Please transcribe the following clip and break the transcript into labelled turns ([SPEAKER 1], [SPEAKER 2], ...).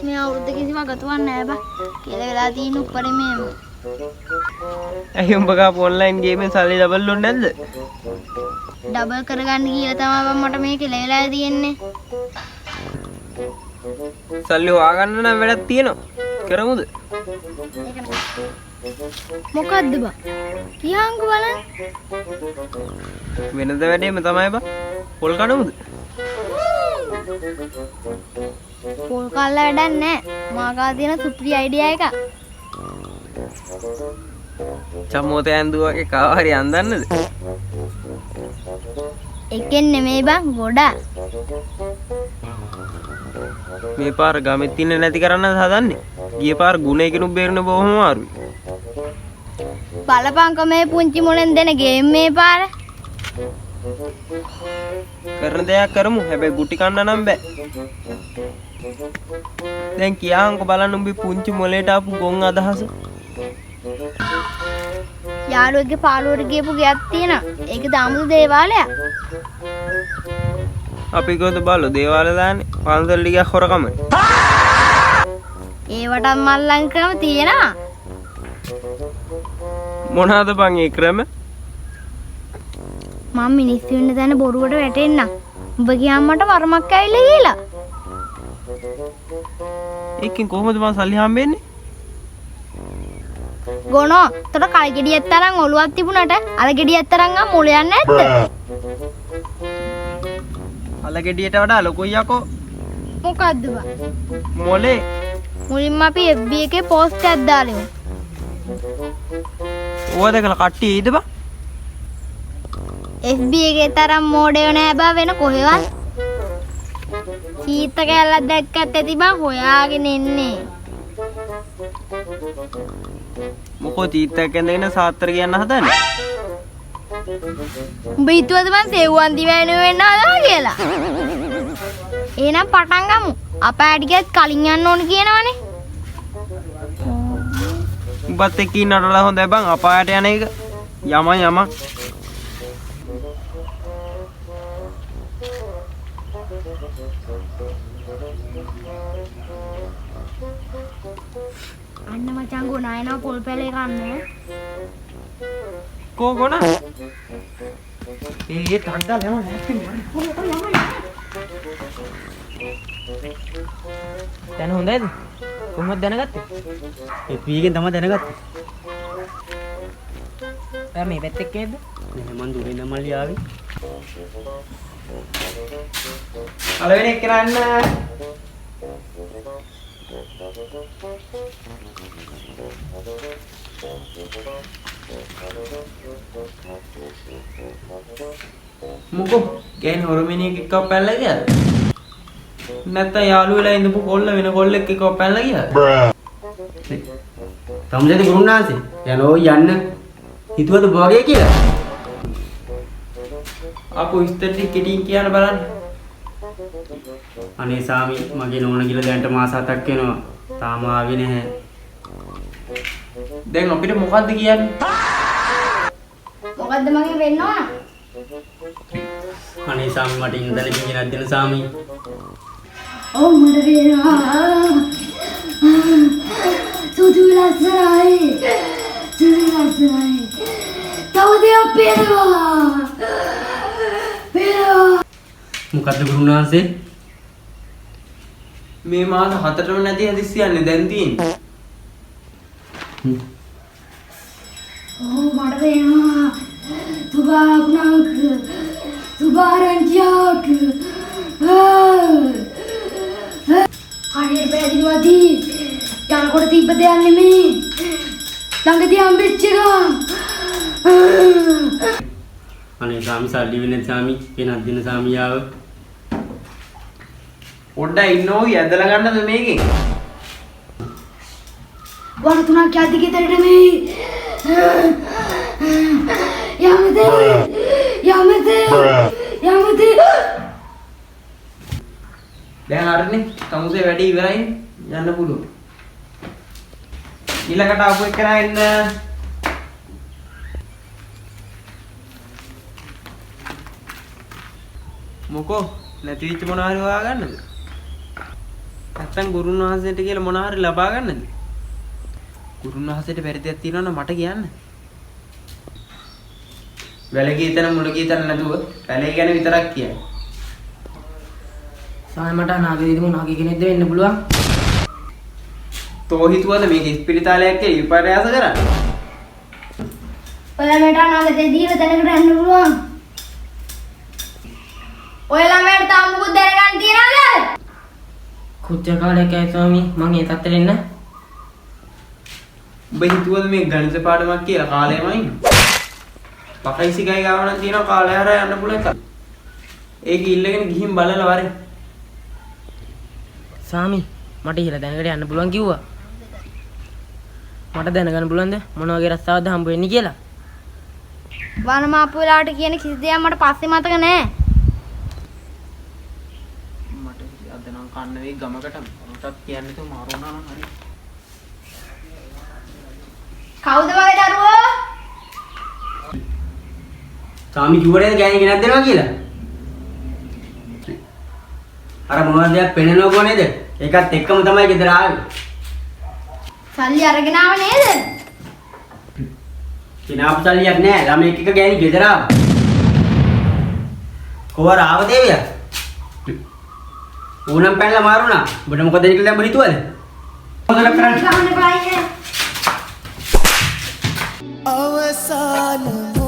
[SPEAKER 1] මේ අවුරුද්ද කිසිම ගතුවක් නැහැ බා. කියලා වෙලා තියෙන උපරිමේම.
[SPEAKER 2] ඇයි උඹ ගාපු ඔන්ලයින් ගේමෙන් සල්ලි ඩබල් වුනේ නැද්ද?
[SPEAKER 1] ඩබල් කරගන්න කියලා තමයි බං මට මේක ලැබලා තියෙන්නේ.
[SPEAKER 2] සල්ලි හොයාගන්න නම් වැඩක් තියෙනවා. කරමුද?
[SPEAKER 1] මොකද්ද බං? කියහන්කෝ බලන්න.
[SPEAKER 2] වෙනද වැඩේම තමයි බං. පොල් කඩමුද?
[SPEAKER 1] පොල් කල්ලා වැඩක් නැහැ. මාකා තියෙන සුප්‍රි අයිඩියා එක.
[SPEAKER 2] චම්මෝතේ ඇඳුවගේ කාව හරි අන්දන්නද?
[SPEAKER 1] එකෙන් නෙමෙයි බං ගොඩක්.
[SPEAKER 2] මේ පාර ගමෙත් ඉන්න නැති කරන්නද හදන්නේ? ගිය පාර ගුණේකිනුත් බේරුණ බොහොම අමාරුයි.
[SPEAKER 1] බලපංක මේ පුංචි මොලෙන් දෙන ගේම් මේ පාර.
[SPEAKER 2] කරන දෙයක් කරමු. හැබැයි ගුටි කන්න නම් බෑ. දැන් කියාංක බලන්න උඹේ පුංචි මොලේට ආපු ගොන් අදහස.
[SPEAKER 1] යාළුවෙක්ගේ පාළුවට ගියපු ගයක් තියෙනවා. ඒක දාමුදු දේවාලයක්.
[SPEAKER 2] අපි කොහොමද බලෝ දේවාලය දාන්නේ? පන්සල් ටිකක් හොරකමනේ.
[SPEAKER 1] ඒවටත් මල්ලන් ක්‍රම තියෙනවා.
[SPEAKER 2] මොනවාද බං ඒ ක්‍රම?
[SPEAKER 1] මම මිනිස්සු ඉන්න තැන බොරුවට වැටෙන්න. උඹ ගියාම මට වරමක් ඇවිල්ලා ගිහලා.
[SPEAKER 2] ඒකෙන් කොහොමද මං සල්ලි හම්බෙන්නේ?
[SPEAKER 1] ගොනෝ, තොට කල් ගෙඩියක් තරම් ඔලුවක් තිබුණට අල ගෙඩියක් තරම් ආ මොලයක් නැද්ද?
[SPEAKER 2] අල ගෙඩියට වඩා ලොකුයි යකෝ.
[SPEAKER 1] මොකද්ද බං?
[SPEAKER 2] මොලේ.
[SPEAKER 1] මුලින්ම අපි FB එකේ පෝස්ට් එකක් දාලෙමු.
[SPEAKER 2] ඕවා දැකලා කට්ටිය ඊද බං?
[SPEAKER 1] FB එකේ තරම් මෝඩයෝ නෑ බා වෙන කොහෙවත්. චීත්ත කැල්ලක් දැක්කත් ඇති බං හොයාගෙන එන්නේ.
[SPEAKER 2] මොකෝ චීත්තයක් ඇඳගෙන සාත්‍තර කියන්න හදන්නේ?
[SPEAKER 1] උඹ හිතුවද මං සෙව්වන් දිවයින වෙන්න හදා කියලා? එහෙනම් පටන් ගමු. අප ඇඩිගෙත් කලින් යන්න ඕන කියනවනේ.
[SPEAKER 2] උඹත් එක්ක ඉන්නට වඩා හොඳයි බං අපායට යන එක. යමන්.
[SPEAKER 1] අන්න මචං ගොනායනවා පොල් පැලේ කන්නේ.
[SPEAKER 2] කෝ ගොන? ඒ ටක්දා ලෑම නැති දැන් හොඳයිද? කොහොමද දැනගත්තේ?
[SPEAKER 3] ඒ පීගෙන් තමයි දැනගත්තේ.
[SPEAKER 2] ඔයා මේ පැත්තේ කේද?
[SPEAKER 3] මම දුරින් නම් මල්ලි ආවේ.
[SPEAKER 2] අලවෙන එක කරන්න. මොකෝ ගෑන් හොරමිනියෙක් එක්ක පැනලා ගියාද? නැත්නම් යාළු වෙලා ඉඳපු කොල්ල වෙන කොල්ලෙක් එක්ක පැනලා ගියාද?
[SPEAKER 3] තමසේද ගුරුනාන්සේ යනෝ යන්න හිතුවද භෝගේ කියලා?
[SPEAKER 2] අපු ඉස්තර ටික කෙටියෙන් කියන්න බලන්න.
[SPEAKER 3] අනේ සාමි මගේ නෝන කියලා දැන්ට මාස 7ක් වෙනවා. තාම ආවේ නැහැ.
[SPEAKER 2] දැන් අපිට මොකද්ද කියන්නේ?
[SPEAKER 1] මොකද්ද මගෙන් වෙන්න ඕන?
[SPEAKER 3] අනේ සාමි මට ඉඳලා පිටිනක් දෙන්න සාමි.
[SPEAKER 1] ඔව් මට වෙනවා. සුදු ලස්සනයි. තව දෙයක් පේනවා.
[SPEAKER 3] මොකද්ද ගුරුනාන්සේ?
[SPEAKER 2] මේ මාස 4ටම නැති හදිස්සියන්නේ දැන් තියෙන්නේ.
[SPEAKER 1] ඔව් මට වෙනවා. තුබාක්නක්. තුබාරංචියක්. හරියට බැදිනවදී. යනකොට තිබ්බ දෙයක් නෙමෙයි. ළඟදී හම්බෙච්ච එක.
[SPEAKER 3] අනේ සාමි සල්ලි වෙන්නේ සාමි කෙනක් දෙන සාමියාව.
[SPEAKER 2] පොඩ්ඩක් ඉන්නෝ යදලා ගන්නද මේකෙන්?
[SPEAKER 1] වර තුනක් යද්දි ගෙදරට මේ. යමතේ.
[SPEAKER 2] දැන් හරිනේ. තමුසේ වැඩි ඉවරයි. යන්න පුළුවන්. ඊළඟට ආපු එක කරා එන්න. මොකෝ නැති වෙච්ච මොනවා හරි හොයාගන්නද? නැත්තම් ගුරුන් වහන්සේට කියලා මොනවා හරි ලබා ගන්නද? ගුරුන් වහන්සේට පෙරදියක් තියෙනවා නම් මට කියන්න. වැලකී තන මුලකී තන නැතුව පැලේ ගැන විතරක් කියයි.
[SPEAKER 4] සාය මට නාගේදීම නාගේ කෙනෙක්ද වෙන්න පුළුවන්.
[SPEAKER 2] තෝ හිතුවද මේක ඉස්පිරිතාලයක් කියලා විපර්යාස කරන්නේ?
[SPEAKER 1] ඔයාලා මට අනාගතේ දීව තැනකට යන්න පුළුවන්. ඔයාලා මට තාම මොකද දැනගන්න තියනවද?
[SPEAKER 4] කුච්ච කාලයක් ඇයි ස්වාමී මං ඒ තත්ත්වෙට එන්න.
[SPEAKER 2] උඹ හිතුවද මේ ගණිත පාඩමක් කියලා කාලෙම ඉන්නේ? පකයිසි ගයි ගාවන තියෙනවා කාලය හරහා යන්න පුළුවන් එකක්. ඒක ඉල්ලගෙන ගිහින් බලලා වරේ.
[SPEAKER 4] ස්වාමී මට ඉහළ දැනකට යන්න පුළුවන් කිව්වා. මට දැනගන්න පුළුවන්ද මොන වගේ රස්සාවක්ද හම්බ වෙන්නේ කියලා?
[SPEAKER 1] වනමාපු වෙලාවට කියන කිසි දෙයක් මට පස්සේ මතක නෑ.
[SPEAKER 2] මට අද නම් කන්න වෙයි ගමකට මටත් කියන්නේ තෝ මාරුණා නම් හරි.
[SPEAKER 1] කවුද වගේ දරුවෝ?
[SPEAKER 3] සාමි කිව්වනේ ගෑණි ගෙනත් දෙනවා කියලා. අර මොනවද දෙයක් පෙන්නනව කොනේද? ඒකත් එක්කම තමයි ගෙදර ආවේ.
[SPEAKER 1] සල්ලි අරගෙන ආව නේද?
[SPEAKER 3] කිනාපු සල්ලියක් නෑ. ළමෙක් එක ගෑණි ගෙදර ආවා. කොහොර ආව දේවියා? ඌනම් පැනලා මාරුණා. ඔබට මොකද ඒක දැන් ඔබ හිතුවද? මොකද කරන්නේ?
[SPEAKER 1] ගහන්න බෑ.
[SPEAKER 5] අවසාන